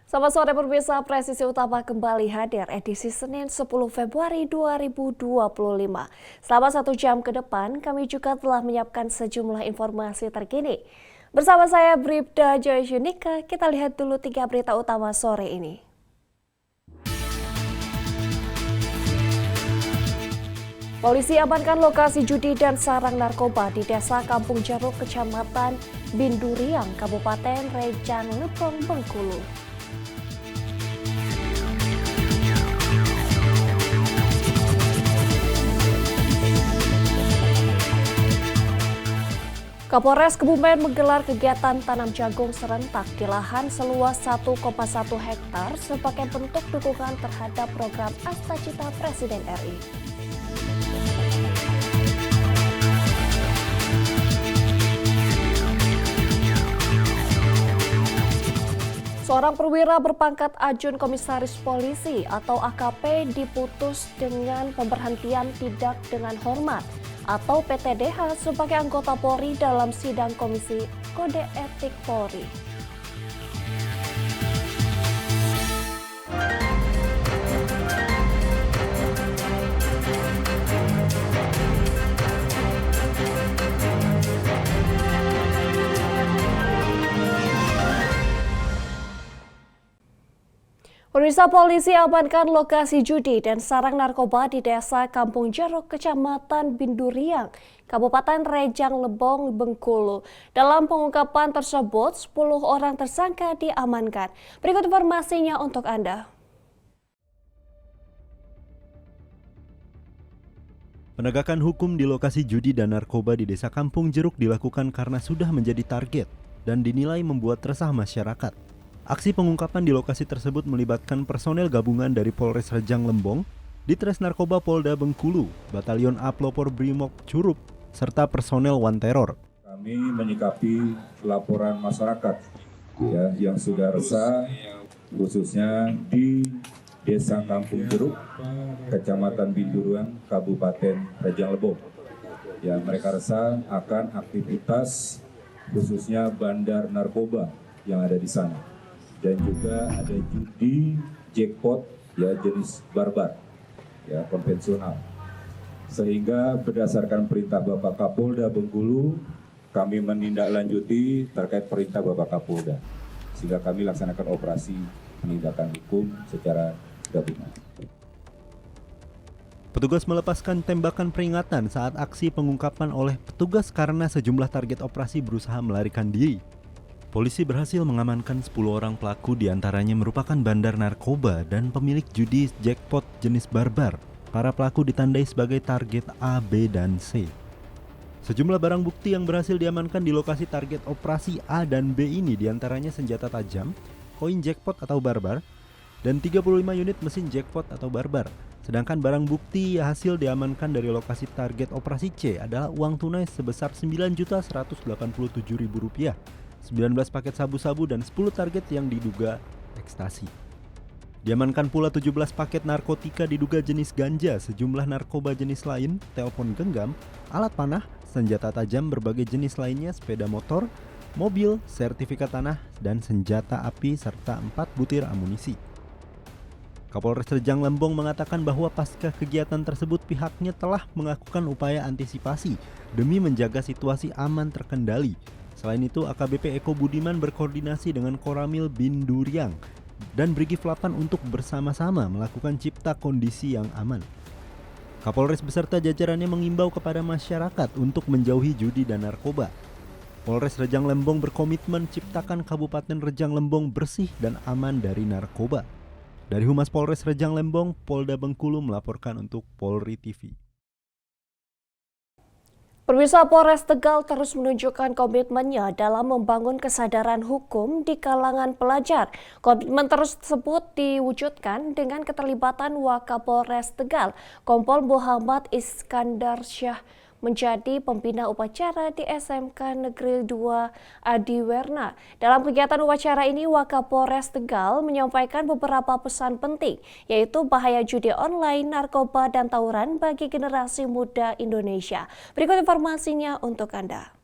Selamat sore pemirsa, Presisi Utama kembali hadir edisi Senin 10 Februari 2025. Selama 1 jam ke depan, kami juga telah menyiapkan sejumlah informasi terkini. Bersama saya Bribda Joyunika, kita lihat dulu 3 berita utama sore ini. Polisi amankan lokasi judi dan sarang narkoba di Desa Kampung Jeruk, Kecamatan Binduriang, Kabupaten Rejang Lebong, Bengkulu. Kapolres Kebumen menggelar kegiatan tanam jagung serentak di lahan seluas 1,1 hektar sebagai bentuk dukungan terhadap program Asta Cita Presiden RI. Seorang perwira berpangkat Ajun Komisaris Polisi atau AKP diputus dengan pemberhentian tidak dengan hormat atau PTDH sebagai anggota Polri dalam sidang Komisi Kode Etik Polri. Pemirsa, polisi amankan lokasi judi dan sarang narkoba di Desa Kampung Jeruk, Kecamatan Binduriang, Kabupaten Rejang Lebong, Bengkulu. Dalam pengungkapan tersebut, 10 orang tersangka diamankan. Berikut informasinya untuk Anda. Penegakan hukum di lokasi judi dan narkoba di Desa Kampung Jeruk dilakukan karena sudah menjadi target dan dinilai membuat resah masyarakat. Aksi pengungkapan di lokasi tersebut melibatkan personel gabungan dari Polres Rejang Lembong, Ditres Narkoba Polda Bengkulu, Batalion A Pelopor Brimob Curup, serta personel One Terror. Kami menyikapi laporan masyarakat yang sudah resah, khususnya di Desa Kampung Jeruk, Kecamatan Binduriang, Kabupaten Rejang Lebong. Mereka resah akan aktivitas khususnya bandar narkoba yang ada di sana. Dan juga ada judi jackpot jenis barbar konvensional. Sehingga berdasarkan perintah Bapak Kapolda Bengkulu, kami menindaklanjuti terkait perintah Bapak Kapolda. Sehingga kami laksanakan operasi penindakan hukum secara gabungan. Petugas melepaskan tembakan peringatan saat aksi pengungkapan oleh petugas karena sejumlah target operasi berusaha melarikan diri. Polisi berhasil mengamankan 10 orang pelaku, diantaranya merupakan bandar narkoba dan pemilik judi jackpot jenis barbar. Para pelaku ditandai sebagai target A, B, dan C. Sejumlah barang bukti yang berhasil diamankan di lokasi target operasi A dan B ini diantaranya senjata tajam, koin jackpot atau barbar, dan 35 unit mesin jackpot atau barbar. Sedangkan barang bukti hasil diamankan dari lokasi target operasi C adalah uang tunai sebesar Rp9.187.000, 19 paket sabu-sabu dan 10 target yang diduga ekstasi. Diamankan pula 17 paket narkotika diduga jenis ganja, sejumlah narkoba jenis lain, telepon genggam, alat panah, senjata tajam berbagai jenis lainnya, sepeda motor, mobil, sertifikat tanah, dan senjata api serta 4 butir amunisi. Kapolres Rejang Lembong mengatakan bahwa pasca kegiatan tersebut pihaknya telah melakukan upaya antisipasi demi menjaga situasi aman terkendali. Selain itu, AKBP Eko Budiman berkoordinasi dengan Koramil Binduriang dan Brigif 8 untuk bersama-sama melakukan cipta kondisi yang aman. Kapolres beserta jajarannya mengimbau kepada masyarakat untuk menjauhi judi dan narkoba. Polres Rejang Lembong berkomitmen ciptakan Kabupaten Rejang Lembong bersih dan aman dari narkoba. Dari Humas Polres Rejang Lembong, Polda Bengkulu melaporkan untuk Polri TV. Pemirsa, Polres Tegal terus menunjukkan komitmennya dalam membangun kesadaran hukum di kalangan pelajar. Komitmen tersebut diwujudkan dengan keterlibatan Wakapolres Tegal, Kompol Muhammad Iskandar Syah, menjadi pembina upacara di SMK Negeri 2 Adiwerna. Dalam kegiatan upacara ini, Wakapolres Tegal menyampaikan beberapa pesan penting, yaitu bahaya judi online, narkoba, dan tawuran bagi generasi muda Indonesia. Berikut informasinya untuk Anda.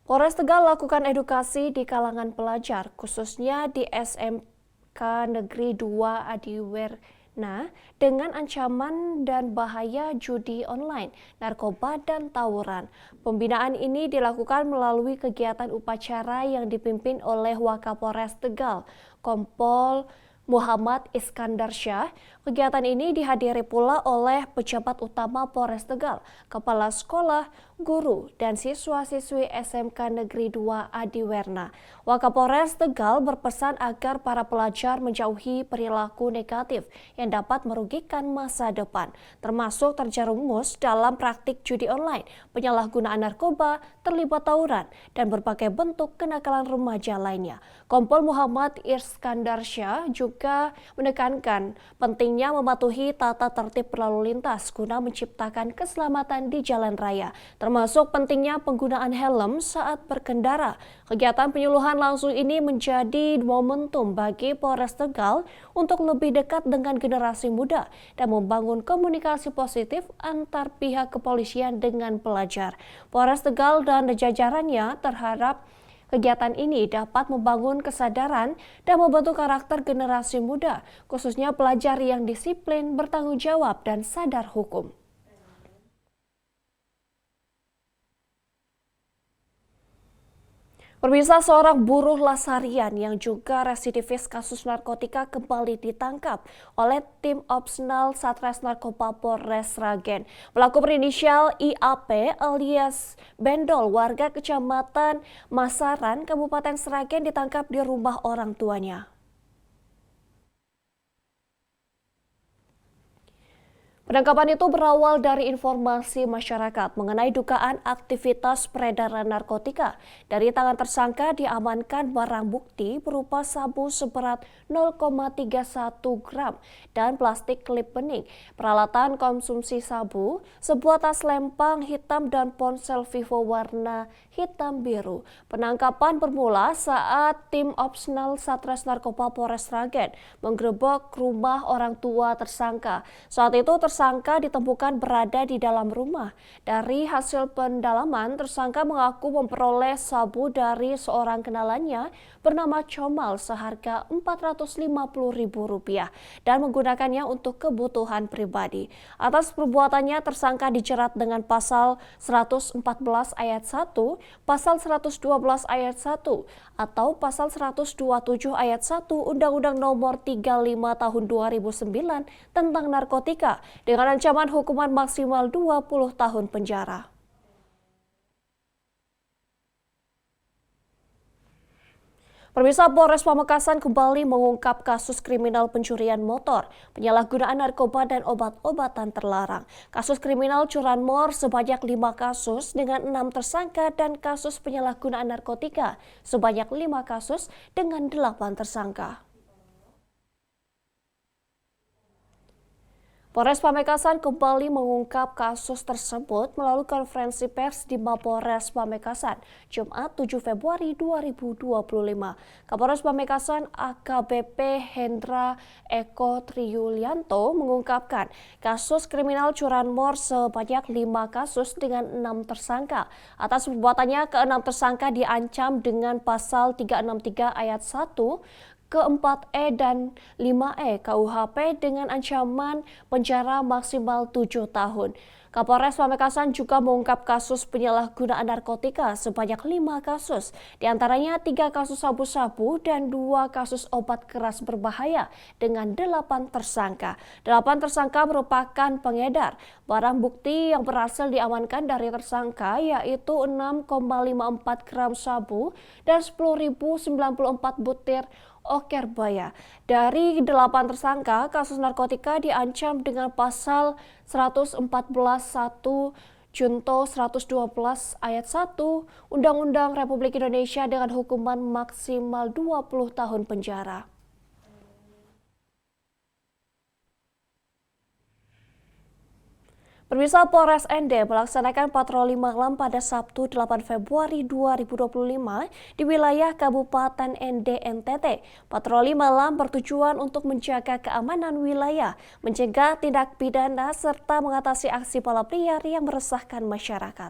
Polres Tegal lakukan edukasi di kalangan pelajar, khususnya di SMK Negeri 2 Adiwerna dengan ancaman dan bahaya judi online, narkoba, dan tawuran. Pembinaan ini dilakukan melalui kegiatan upacara yang dipimpin oleh Wakapolres Tegal, Kompol Muhammad Iskandar Syah. Kegiatan ini dihadiri pula oleh pejabat utama Polres Tegal, kepala sekolah, guru, dan siswa-siswi SMK Negeri 2 Adiwerna. Wakapolres Tegal berpesan agar para pelajar menjauhi perilaku negatif yang dapat merugikan masa depan, termasuk terjerumus dalam praktik judi online, penyalahgunaan narkoba, terlibat tawuran, dan berbagai bentuk kenakalan remaja lainnya. Kompol Muhammad Iskandar Syah juga menekankan pentingnya mematuhi tata tertib berlalu lintas guna menciptakan keselamatan di jalan raya, termasuk pentingnya penggunaan helm saat berkendara. Kegiatan penyuluhan langsung ini menjadi momentum bagi Polres Tegal untuk lebih dekat dengan generasi muda dan membangun komunikasi positif antar pihak kepolisian dengan pelajar. Polres Tegal dan jajarannya terharap kegiatan ini dapat membangun kesadaran dan membentuk karakter generasi muda, khususnya pelajar yang disiplin, bertanggung jawab, dan sadar hukum. Pemirsa, seorang buruh Lasarian yang juga residivis kasus narkotika kembali ditangkap oleh tim opsional Satres Narkoba Polres Sragen. Pelaku berinisial IAP alias Bendol, warga Kecamatan Masaran, Kabupaten Sragen, ditangkap di rumah orang tuanya. Penangkapan itu berawal dari informasi masyarakat mengenai dugaan aktivitas peredaran narkotika. Dari tangan tersangka diamankan barang bukti berupa sabu seberat 0,31 gram dan plastik klip bening, peralatan konsumsi sabu, sebuah tas lempang hitam, dan ponsel Vivo warna hitam biru. Penangkapan bermula saat tim opsional Satres Narkoba Polres Sragen menggerebek rumah orang tua tersangka. Saat itu tersangka ditemukan berada di dalam rumah. Dari hasil pendalaman, tersangka mengaku memperoleh sabu dari seorang kenalannya bernama Comal seharga Rp450.000 dan menggunakannya untuk kebutuhan pribadi. Atas perbuatannya, tersangka dijerat dengan pasal 114 ayat 1, pasal 112 ayat 1, atau pasal 127 ayat 1 Undang-Undang Nomor 35 Tahun 2009 tentang narkotika dengan ancaman hukuman maksimal 20 tahun penjara. Pemirsa, Polres Pamekasan kembali mengungkap kasus kriminal pencurian motor, penyalahgunaan narkoba, dan obat-obatan terlarang. Kasus kriminal curanmor sebanyak 5 kasus dengan 6 tersangka dan kasus penyalahgunaan narkotika sebanyak 5 kasus dengan 8 tersangka. Polres Pamekasan kembali mengungkap kasus tersebut melalui konferensi pers di Mapolres Pamekasan, Jumat 7 Februari 2025. Kapolres Pamekasan AKBP Hendra Eko Triyulyanto mengungkapkan kasus kriminal curanmor sebanyak 5 kasus dengan 6 tersangka. Atas perbuatannya, ke-6 tersangka diancam dengan pasal 363 ayat 1, ke-4E dan 5E KUHP dengan ancaman penjara maksimal 7 tahun. Kapolres Pamekasan juga mengungkap kasus penyalahgunaan narkotika sebanyak 5 kasus, diantaranya 3 kasus sabu-sabu dan 2 kasus obat keras berbahaya dengan 8 tersangka. 8 tersangka merupakan pengedar. Barang bukti yang berhasil diamankan dari tersangka yaitu 6,54 gram sabu dan 10.094 butir okerbaya. Dari 8 tersangka, kasus narkotika diancam dengan pasal 114 1 Junto 112 ayat 1 Undang-Undang Republik Indonesia dengan hukuman maksimal 20 tahun penjara. Pemirsa, Polres ND melaksanakan patroli malam pada Sabtu 8 Februari 2025 di wilayah Kabupaten ND NTT. Patroli malam bertujuan untuk menjaga keamanan wilayah, mencegah tindak pidana serta mengatasi aksi balap liar yang meresahkan masyarakat.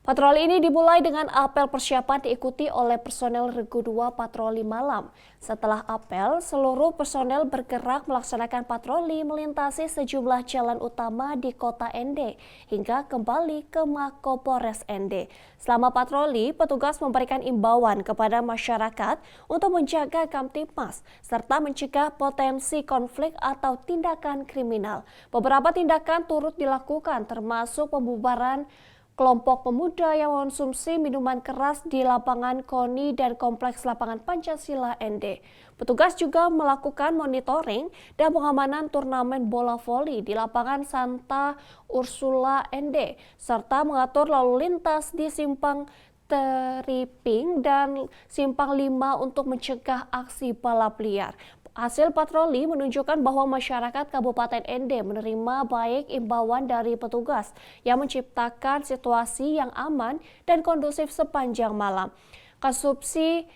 Patroli ini dimulai dengan apel persiapan diikuti oleh personel Regu 2 patroli malam. Setelah apel, seluruh personel bergerak melaksanakan patroli melintasi sejumlah jalan utama di kota ND hingga kembali ke Mako Polres ND. Selama patroli, petugas memberikan imbauan kepada masyarakat untuk menjaga Kamtibmas serta mencegah potensi konflik atau tindakan kriminal. Beberapa tindakan turut dilakukan termasuk pembubaran kelompok pemuda yang mengonsumsi minuman keras di lapangan KONI dan Kompleks Lapangan Pancasila ND. Petugas juga melakukan monitoring dan pengamanan turnamen bola voli di lapangan Santa Ursula ND, serta mengatur lalu lintas di Simpang Teriping dan Simpang 5 untuk mencegah aksi balap liar. Hasil patroli menunjukkan bahwa masyarakat Kabupaten ND menerima baik imbauan dari petugas yang menciptakan situasi yang aman dan kondusif sepanjang malam. Kasubsi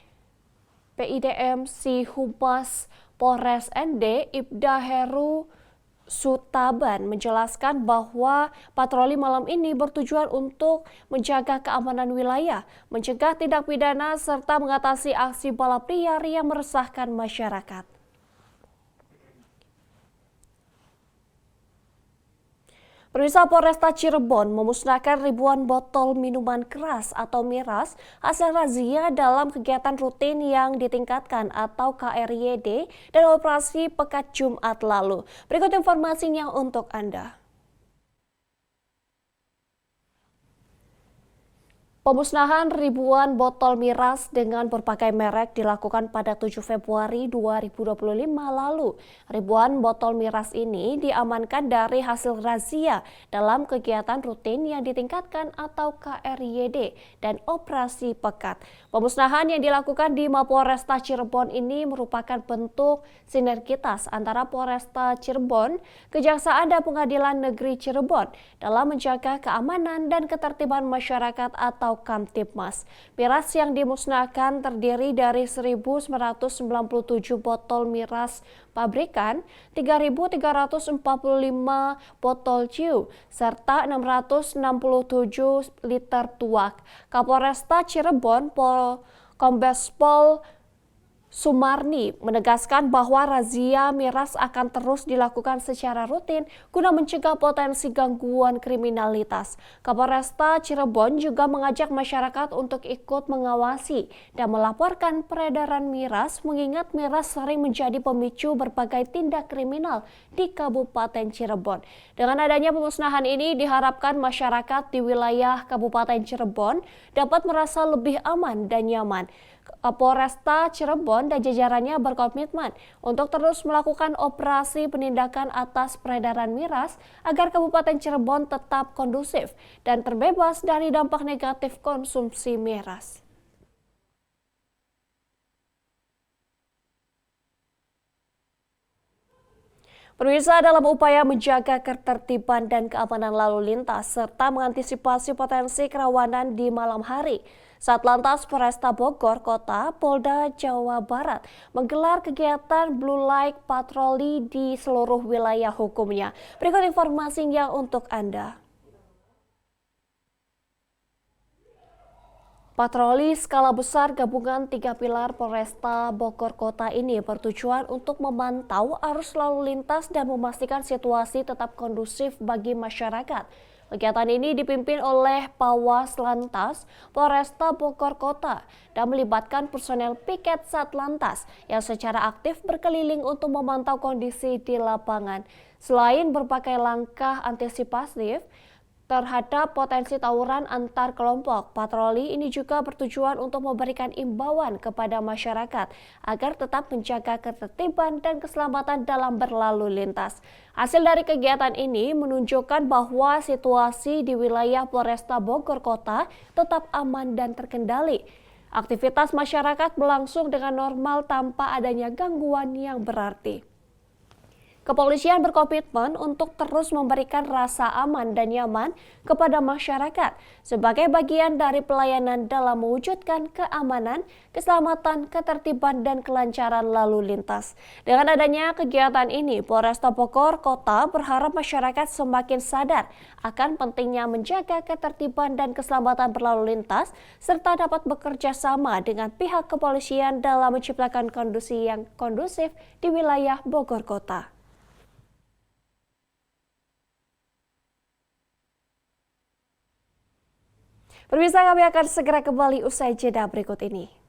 PIDM Si Humas Polres ND Ibda Heru Sutaban menjelaskan bahwa patroli malam ini bertujuan untuk menjaga keamanan wilayah, mencegah tindak pidana serta mengatasi aksi balap liar yang meresahkan masyarakat. Pemirsa, Polresta Cirebon memusnahkan ribuan botol minuman keras atau miras hasil razia dalam kegiatan rutin yang ditingkatkan atau KRYD dan operasi Pekat Jumat lalu. Berikut informasinya untuk Anda. Pemusnahan ribuan botol miras dengan berbagai merek dilakukan pada 7 Februari 2025 lalu. Ribuan botol miras ini diamankan dari hasil razia dalam kegiatan rutin yang ditingkatkan atau KRYD dan operasi Pekat. Pemusnahan yang dilakukan di Mapolresta Cirebon ini merupakan bentuk sinergitas antara Polresta Cirebon, Kejaksaan dan Pengadilan Negeri Cirebon dalam menjaga keamanan dan ketertiban masyarakat atau Kamtibmas. Miras yang dimusnahkan terdiri dari 1.997 botol miras pabrikan, 3.345 botol ciu, serta 667 liter tuak. Kapolresta Cirebon, Kombes Pol Sumarni menegaskan bahwa razia miras akan terus dilakukan secara rutin guna mencegah potensi gangguan kriminalitas. Kapolresta Cirebon juga mengajak masyarakat untuk ikut mengawasi dan melaporkan peredaran miras, mengingat miras sering menjadi pemicu berbagai tindak kriminal di Kabupaten Cirebon. Dengan adanya pemusnahan ini diharapkan masyarakat di wilayah Kabupaten Cirebon dapat merasa lebih aman dan nyaman. Polresta Cirebon dan jajarannya berkomitmen untuk terus melakukan operasi penindakan atas peredaran miras agar Kabupaten Cirebon tetap kondusif dan terbebas dari dampak negatif konsumsi miras. Pemirsa, dalam upaya menjaga ketertiban dan keamanan lalu lintas serta mengantisipasi potensi kerawanan di malam hari, Satlantas Polresta Bogor Kota Polda Jawa Barat menggelar kegiatan Blue Light Patroli di seluruh wilayah hukumnya. Berikut informasinya untuk Anda. Patroli skala besar gabungan 3 pilar Polresta Bogor Kota ini bertujuan untuk memantau arus lalu lintas dan memastikan situasi tetap kondusif bagi masyarakat. Kegiatan ini dipimpin oleh Pawas Lantas Polresta Bogor Kota dan melibatkan personel piket Satlantas yang secara aktif berkeliling untuk memantau kondisi di lapangan. Selain berbagai langkah antisipatif terhadap potensi tawuran antar kelompok, patroli ini juga bertujuan untuk memberikan imbauan kepada masyarakat agar tetap menjaga ketertiban dan keselamatan dalam berlalu lintas. Hasil dari kegiatan ini menunjukkan bahwa situasi di wilayah Polresta Bogor Kota tetap aman dan terkendali. Aktivitas masyarakat berlangsung dengan normal tanpa adanya gangguan yang berarti. Kepolisian berkomitmen untuk terus memberikan rasa aman dan nyaman kepada masyarakat sebagai bagian dari pelayanan dalam mewujudkan keamanan, keselamatan, ketertiban, dan kelancaran lalu lintas. Dengan adanya kegiatan ini, Polresta Bogor Kota berharap masyarakat semakin sadar akan pentingnya menjaga ketertiban dan keselamatan berlalu lintas serta dapat bekerja sama dengan pihak kepolisian dalam menciptakan kondisi yang kondusif di wilayah Bogor Kota. Pemirsa, kami akan segera kembali usai jeda berikut ini.